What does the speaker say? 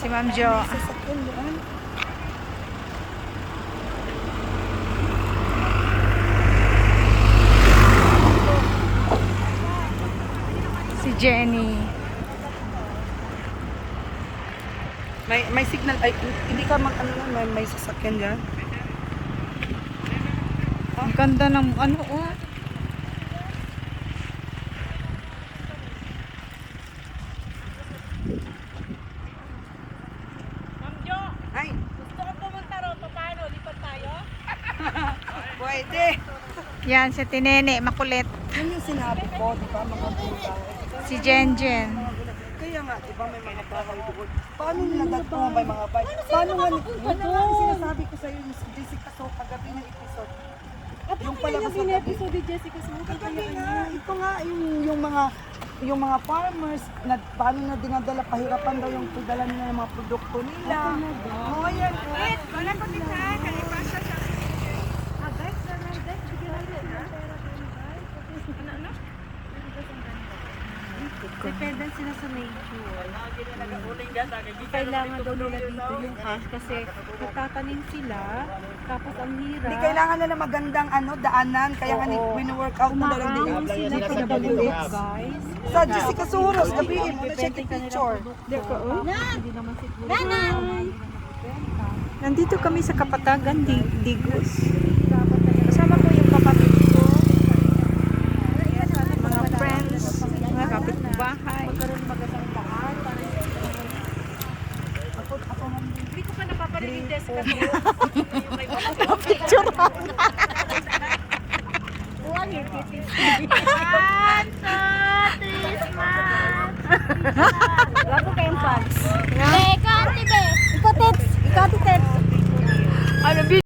Si Ma'am Jo. Sasakyan doon. Si Jenny. May signal. Ay, hindi ka mag ano na, may sasakyan diyan. Ang ganda ng ano oh. Ay, Gusto ko pumunta ron. Paano? Lipat tayo? pwede. Yan, si Tinene, makulit. Yun yung sinabi ko, di ba, mga puta. Si Jenjen. Kaya nga, di ba, may mga bahay doon. Paano nilagagpo may mga bahay? Paano nga, yun na nga ang sinasabi ko sa'yo, yung si Jessica So, kagabi ng episode. Yung palabas na gabi. episode ni Jessica Smoke. Kagabi nga, ito nga, yung mga farmers, na, paano na dinadala, pahirapan daw yung pagdala nila ng mga produkto nila. Oo, yan. Wala ko din sa kalipasa sa dependent sila sa nature. Kailangan daw nila dito yung hash kasi nagtatanim sila, tapos ang hirap. Hindi kailangan na magandang daanan, kaya nga wino-workout na daw lang din. Umaahon sila pagbulit, guys. Sa Jessica Soros, gabihin mo na check yung picture. Hindi naman siguro. Nandito kami sa Kapatagan, Digos. Kasama ko yung kapatid ko. Mga friends, mga kapitbahay. Magandang daan para hindi ko pa napaparinig yung Jessica Smoke. Picture One, 2, 3, 4, 5, 6, 7, 8, 9, 10.